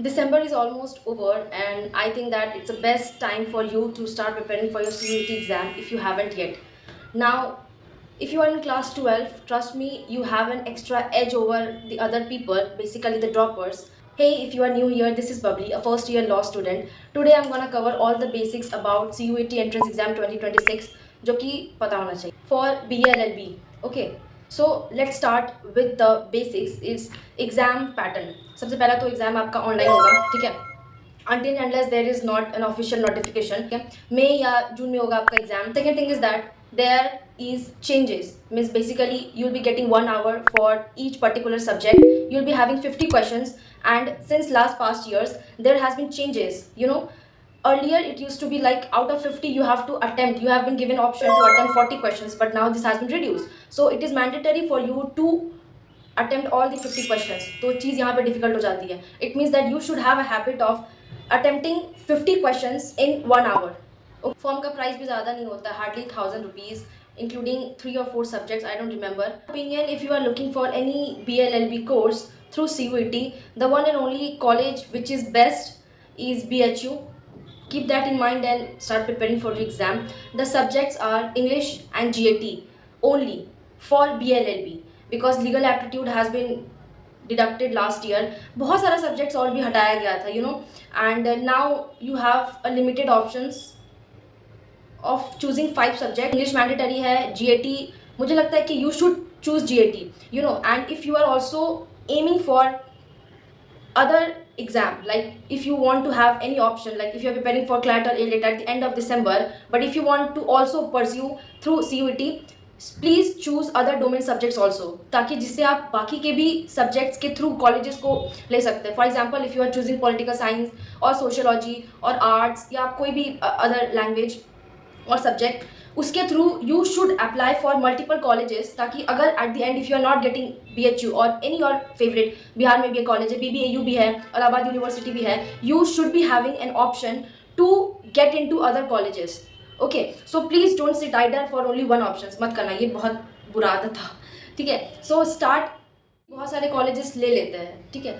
December is almost over, and I think that it's the best time for you to start preparing for your CUET exam if you haven't yet. Now, if you are in class 12, trust me, you have an extra edge over the other people, basically the droppers. Hey, if you are new here, this is Bubbly, a first year law student. Today I'm gonna cover all the basics about CUET entrance exam 2026, जो कि पता होना चाहिए for BLLB. Okay, so let's start with the basics. Is exam pattern. सबसे पहला तो exam आपका online होगा, ठीक है, until and unless there is not an official notification. Okay, मई या जून में होगा आपका exam. Second thing is that there is changes, means basically you'll be getting 1 hour for each particular subject. You'll be having 50 questions, and since last past years there has been changes. Earlier it used to be like out of 50 you have to attempt, you have been given option to attempt 40 questions, but now this has been reduced, so it is mandatory for you to attempt all the 50 questions. तो चीज़ यहाँ पे difficult हो जाती है. It means that you should have a habit of attempting 50 questions in 1 hour. Form का price भी ज़्यादा नहीं होता, hardly ₹1000, including 3 or 4 subjects, I don't remember. Opinion, if you are looking for any BLLB course through CUET, the one and only college which is best is BHU. Keep that in mind and start preparing for the exam. The subjects are English and GAT only for BLLB, because legal aptitude has been deducted last year. बहुत सारा subjects और भी हटाया गया था, and now you have a limited options of choosing 5 subjects. English mandatory है, GAT मुझे लगता है कि you should choose GAT, and if you are also aiming for other exam, like if you want to have any option, like if you are preparing for CLAT or ALET at the end of December, but if you want to also pursue through CUET, please choose other domain subjects also, ताकि जिससे आप बाकी के भी subjects के through colleges को ले सकते हैं. For example, if you are choosing political science और सोशोलॉजी और आर्ट्स या कोई भी अदर लैंग्वेज और सब्जेक्ट, उसके through you should apply for multiple colleges, ताकि अगर at the end if you are not getting BHU और एनी योर फेवरेट, बिहार में भी एक कॉलेज है, BBAU भी है, इलाहाबाद यूनिवर्सिटी भी है, you should be having an option to get in to other colleges. Okay, so please don't sit idle for only one option. मत करना, ये बहुत बुरा आदत था, ठीक है. सो स्टार्ट, बहुत सारे कॉलेजेस ले लेते हैं, ठीक है,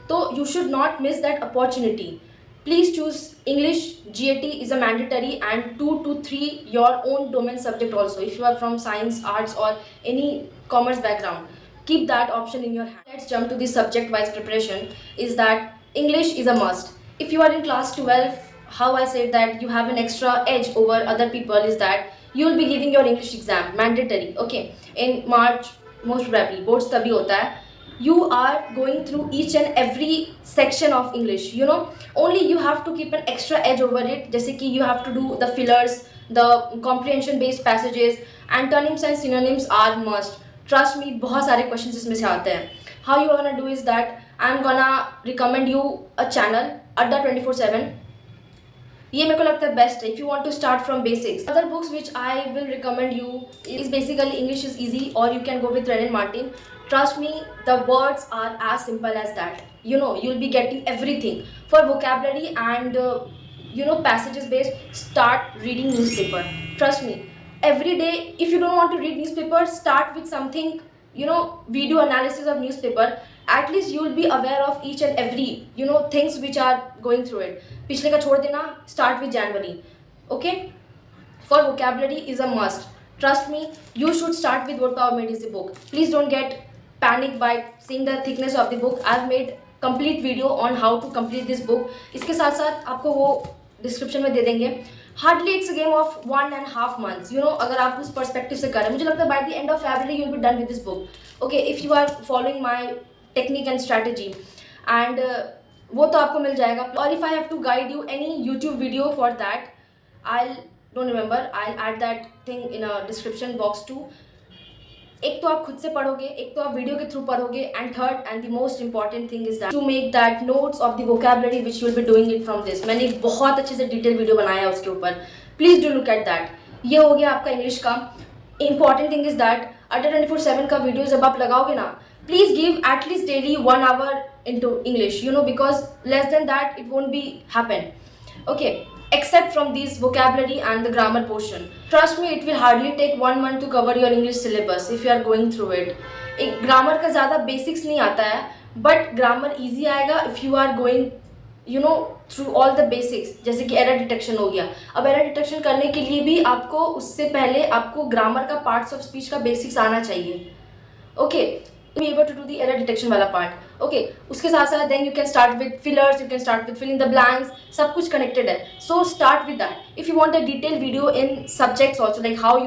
तो you should not miss that opportunity. Please choose English. GAT is a mandatory, and 2 to 3 your own domain subject also. If you are from science, arts or any commerce background, keep that option in your hand. Let's jump to the subject wise preparation. Is that English is a must. If you are in class 12, how I said that you have an extra edge over other people is that you will be giving your English exam mandatory. Okay, in March most probably. Boards तभी होता है. You are going through each and every section of English, only you have to keep an extra edge over it. जैसे कि you have to do the fillers, the comprehension based passages, antonyms and synonyms are must. Trust me, बहुत सारे questions इसमें से आते हैं. How you are gonna do is that I'm gonna recommend you a channel, Adda 24/7. ये मेरे को लगता है बेस्ट है if you want to start from basics. Other books which I will recommend you is basically English is easy, और you can go with Wren and Martin. Trust me, the words are as simple as that. You'll be getting everything. For vocabulary and passages based, start reading newspaper. Trust me, every day, if you don't want to read newspaper, start with something, video analysis of newspaper. At least you will be aware of each and every things which are going through it. पिछले का छोड़ देना, start with January. Okay, for vocabulary is a must. Trust me, you should start with What Power Made is the book. Please don't get panic by seeing the thickness of the book. I've made complete video on how to complete this book. इसके साथ साथ आपको वो description में दे देंगे. Hardly it's a game of 1.5 months. अगर आप उस पर्सपेक्टिव से करें, मुझे लगता है by the end of February you will be done with this book. Okay, if you are following my technique and strategy, and वो तो आपको मिल जाएगा. और if I have to guide you any YouTube video for that, I don't remember, I add that thing in a description box too. एक तो आप खुद से पढ़ोगे, एक तो आप वीडियो के थ्रू पढ़ोगे, and third and the most important thing is that to make that notes of the vocabulary which you will be doing it from this. मैंने बहुत अच्छे से डिटेल वीडियो बनाया है उसके ऊपर. Please do look at that. ये हो गया आपका इंग्लिश का. Important thing is that Adda 24/7 का वीडियो जब आप लगाओगे ना, please give at least daily 1 hour into English, because less than that it won't be happen. Okay, except from these vocabulary and the grammar portion. Trust me, it will hardly take 1 month to cover your English syllabus if you are going through it. एक grammar का ज़्यादा basics नहीं आता है, but grammar easy आएगा if you are going you know through all the basics, जैसे कि error detection हो गया। अब एरर डिटेक्शन करने के लिए भी आपको उससे पहले आपको ग्रामर का, पार्ट्स ऑफ स्पीच का बेसिक्स आना चाहिए। Okay, be able to do the error detection वाला पार्ट। ओके, उसके साथ साथ then you can start with fillers, you can start with filling the blanks, सब कुछ कनेक्टेड है। So start with that. If you want a detail video in subjects also, like how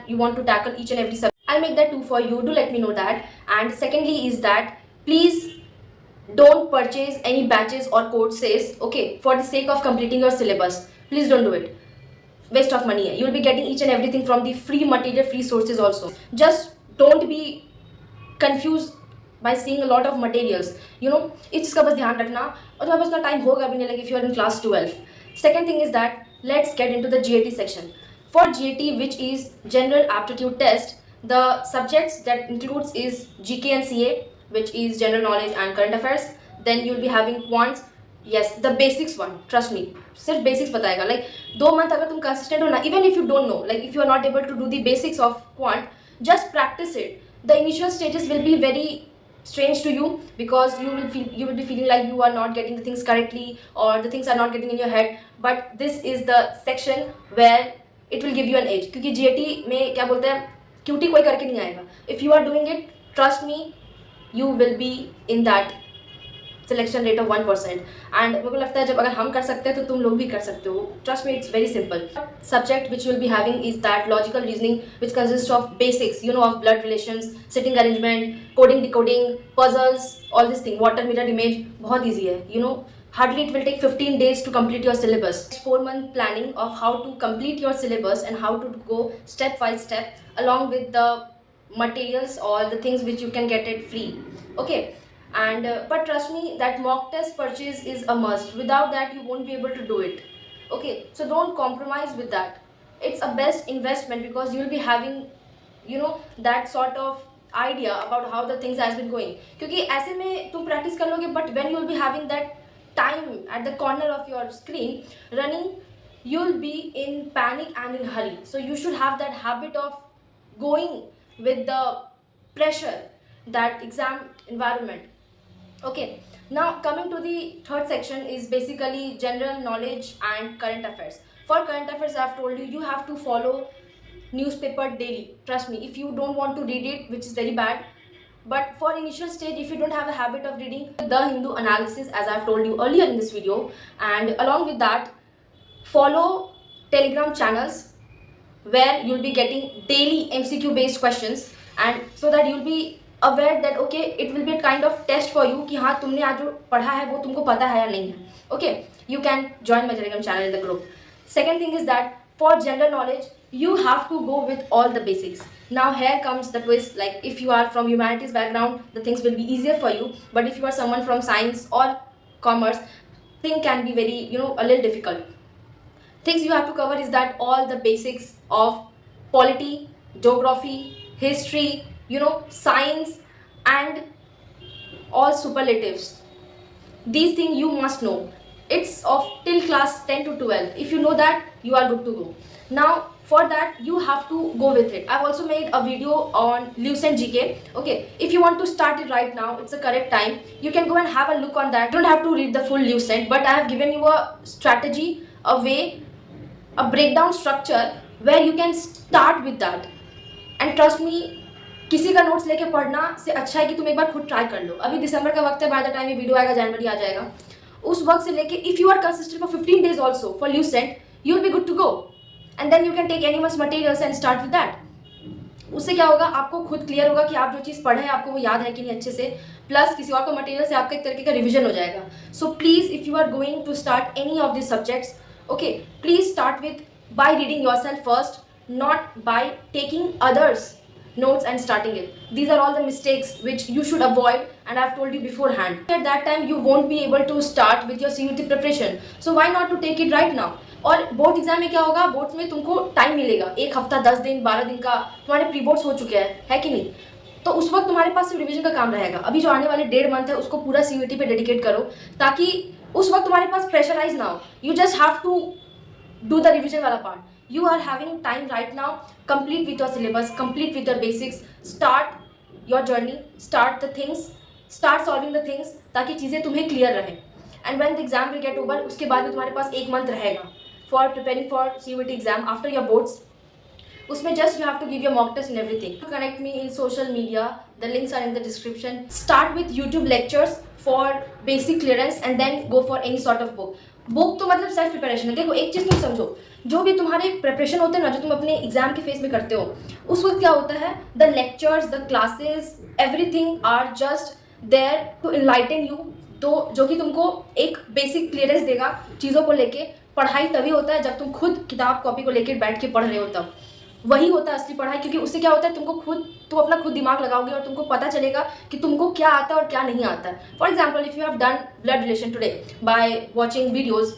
you want to tackle each and every subject, I'll make that too for you. Do let me know that. And secondly is that please don't purchase any batches or courses, okay, for the sake of completing your syllabus. Please don't do it. Waste of money है. You'll be getting each and everything from the free material, free sources also. Just don't be confused by seeing a lot of materials, you know, इस चीज़ का बस ध्यान रखना। और तुम्हारे पास उतना time होगा भी नहीं, like if you are in class 12. Second thing is that let's get into the GAT section. For GAT, which is General Aptitude Test, the subjects that includes is GK and CA, which is General Knowledge and Current Affairs. Then you'll be having quants. Yes, the basics one, trust me, सिर्फ basics बताएगा। Like 2 month अगर तुम consistent हो ना, even if you don't know, like if you are not able to do the basics of quant, just practice it. The initial stages will be very strange to you because you will be feeling like you are not getting the things correctly or the things are not getting in your head, but this is the section where it will give you an edge, क्योंकि GAT में क्या बोलते हैं, QT कोई करके नहीं आएगा। If you are doing it, trust me, you will be in that selection rate of 1%। And मेरे को लगता है जब अगर हम कर सकते हैं तो तुम लोग भी कर सकते हो। Trust me, it's very simple. Subject which will be having is that logical reasoning which consist of basics, you know, of blood relations, sitting arrangement, coding, decoding, puzzles, all this thing, water mirror image, बहुत easy है, you know. Hardly it will take 15 days to complete your syllabus. 4-month planning of how to complete your syllabus and how to go step by step along with the materials or the things which you can get it free. Okay. And but trust me that mock test purchase is a must. Without that you won't be able to do it. Okay, so don't compromise with that. It's a best investment because you'll be having, you know, that sort of idea about how the things has been going. क्योंकि ऐसे में तुम practice कर लोगे, but when you'll be having that time at the corner of your screen running, you'll be in panic and in hurry. So you should have that habit of going with the pressure, that exam environment. Okay, now coming to the third section is basically general knowledge and current affairs. For current affairs, I have told you, you have to follow newspaper daily. Trust me, if you don't want to read it, which is very bad, but for initial stage, if you don't have a habit of reading the Hindu analysis, as I have told you earlier in this video, and along with that, follow Telegram channels where you'll be getting daily MCQ based questions, and so that you'll be aware that okay, it will be a kind of test for you कि हाँ तुमने आज जो पढ़ा है वो तुमको पता है या नहीं है। Okay, you can join my Telegram channel in the group. Second thing is that for general knowledge you have to go with all the basics. Now here comes the twist, like if you are from humanities background, the things will be easier for you, but if you are someone from science or commerce, thing can be very, you know, a little difficult. Things you have to cover is that all the basics of polity, geography, history, you know, science, and all superlatives. These things you must know. It's of till class 10 to 12. If you know that, you are good to go. Now for that you have to go with it. I've also made a video on Lucent GK. Okay, if you want to start it right now, it's the correct time. You can go and have a look on that. You don't have to read the full Lucent, but I have given you a strategy, a way, a breakdown structure where you can start with that. And trust me, किसी का notes लेके पढ़ना से अच्छा है कि तुम एक बार खुद ट्राई कर लो। अभी दिसंबर का वक्त है, बाय द टाइम ये वीडियो आएगा जनवरी आ जाएगा। उस वक्त से लेके if you are consistent for 15 days also for Lucent, you will be good to go, and then you can take anyone's materials and start with that. उससे क्या होगा, आपको खुद क्लियर होगा कि आप जो चीज़ पढ़े हैं आपको वो याद है कि नहीं अच्छे से, प्लस किसी और को मटेरियल से आपका एक तरीके का रिविजन हो जाएगा। So please if you are going to start any of this subjects, okay, please start with by reading yourself first, not by taking others notes and starting it. These are all the mistakes which you should avoid, and I've told you beforehand. At that time you won't be able to start with your CUT preparation, so why not to take it right now. और board exam में क्या होगा, boards में तुमको time मिलेगा, 1 हफ्ता 10 दिन 12 दिन का तुम्हारे प्री बोर्ड्स हो चुके हैं, है कि नहीं। तो उस वक्त तुम्हारे पास सिर्फ रिविजन का काम रहेगा। अभी जो आने वाले 1.5 मंथ है उसको पूरा CUT पे डेडिकेट करो, ताकि उस वक्त तुम्हारे पास प्रेशराइज ना हो। You just have to do the revision वाला part. You are having time right now. Complete with your syllabus, complete with your basics, start your journey, start the things, start solving the things, ताकि चीज़ें तुम्हें clear रहें। And when the exam will get over, उसके बाद भी तुम्हारे पास एक मंथ रहेगा for preparing for CUET exam after your boards. उसमें just you have to give your mock test and everything. Connect me in social media, the links are in the description. Start with YouTube lectures for basic clearance and then go for any sort of book. Book तो मतलब self preparation है. देखो एक चीज़ तुम समझो, जो भी तुम्हारे प्रिपरेशन होते हैं ना, जो तुम अपने एग्जाम के फेस में करते हो, उस वक्त क्या होता है, the lectures, the classes, everything are just there to enlighten you. तो जो कि तुमको एक बेसिक क्लियरेंस देगा चीज़ों को लेके. पढ़ाई तभी होता है जब तुम खुद किताब कॉपी को लेकर बैठ के पढ़ रहे हो, तब वही होता है असली पढ़ाई. क्योंकि उससे क्या होता है, तुम अपना खुद दिमाग लगाओगे और तुमको पता चलेगा कि तुमको क्या आता है और क्या नहीं आता है. For example, if you have done blood relation today by watching videos,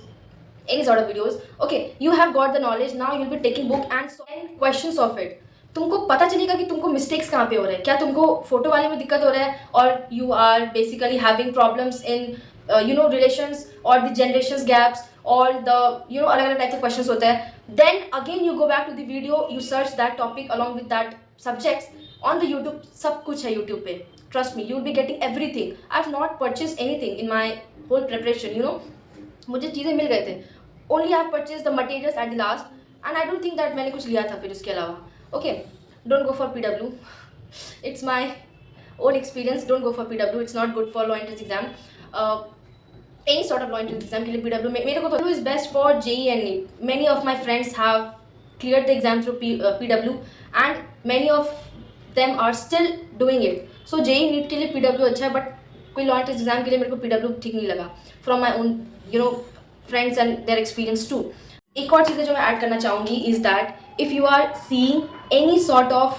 any sort of videos, okay, you have got the knowledge. Now you'll be taking book and solving questions of it. तुमको पता चलेगा कि तुमको mistakes कहाँ पे हो रहे हैं, क्या तुमको फोटो वाले में दिक्कत हो रहा है, और you are basically having problems in relations और द जनरेशंस गैप्स और द अलग अलग टाइप के क्वेश्चंस होते हैं. Then again you go back to the video, you search that topic along with that subjects on the YouTube. सब कुछ है यूट्यूब पे, trust me, you will be getting everything. I have not purchase anything in my whole preparation. मुझे चीज़ें मिल गए थे. Only I have purchased the materials at the last, and I don't think that मैंने कुछ लिया था फिर उसके अलावा. Okay, don't go for PW. It's my own experience. Don't go for PW. It's not good for law entrance exam. Any sort of law entrance exam के लिए PW मेरे को तो is best for JEE and NEET. Many of my friends have cleared the exam through PW, and many of them are still doing it. So JEE NEET के लिए PW अच्छा है, but कोई law entrance exam के लिए मेरे को PW ठीक नहीं लगा. From my own friends and their experience too. एक और चीज़ें जो मैं ऐड करना चाहूँगी is that if you are seeing any sort of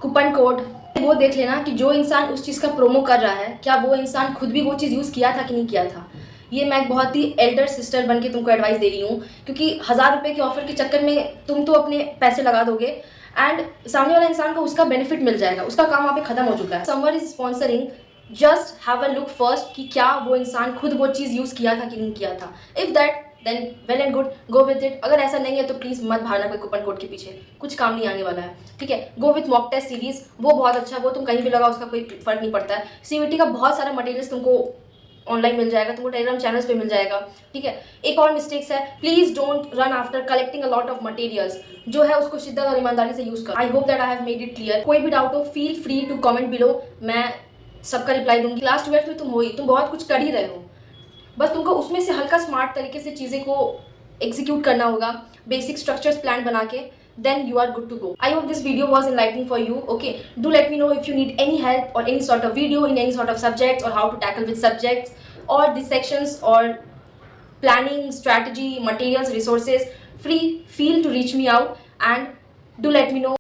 coupon code, वो देख लेना कि जो इंसान उस चीज़ का प्रोमो कर रहा है, क्या वो इंसान खुद भी वो चीज़ यूज़ किया था कि नहीं किया था. ये मैं एक बहुत ही एल्डर सिस्टर बन के तुमको एडवाइस दे रही हूँ, क्योंकि 1000 रुपये के ऑफर के चक्कर में तुम तो अपने पैसे लगा दोगे एंड सामने वाला इंसान को उसका बेनिफिट मिल जाएगा, उसका काम वहाँ पे खत्म हो चुका है. Someone is sponsoring, just have a look first कि क्या वो इंसान खुद वो चीज़ यूज़ किया था कि नहीं किया था. If that then well and good, go with it. अगर ऐसा नहीं है तो प्लीज़ मत भागना कोई कूपन कोड के पीछे, कुछ काम नहीं आने वाला है. ठीक है, go with mock test series, वो बहुत अच्छा है, वो तुम कहीं भी लगाओ उसका कोई फर्क नहीं पड़ता है. CUET का बहुत सारा मटेरियल्स तुमको ऑनलाइन मिल जाएगा, तुमको टेलीग्राम चैनल्स पे मिल जाएगा. ठीक है, एक और मिस्टेक्स है, please don't run after collecting a lot of materials. जो है उसको शिद्दत और ईमानदारी से यूज़ कर. I hope that I have made it clear. कोई भी डाउट हो, feel free to comment below, मैं सबका रिप्लाई दूंगी. क्लास 12 में तुम हो ही, तुम बहुत कुछ कर ही रहे हो, बस तुमको उसमें से हल्का स्मार्ट तरीके से चीज़ें को एग्जीक्यूट करना होगा, बेसिक स्ट्रक्चर्स प्लान बना के. then you are good to go. I hope this video was enlightening for you. Okay, do let me know if you need any help or any sort of video in any sort of subjects, or how to tackle with subjects or the sections, or planning, strategy, materials, resources. Feel to reach me out, and do let me know.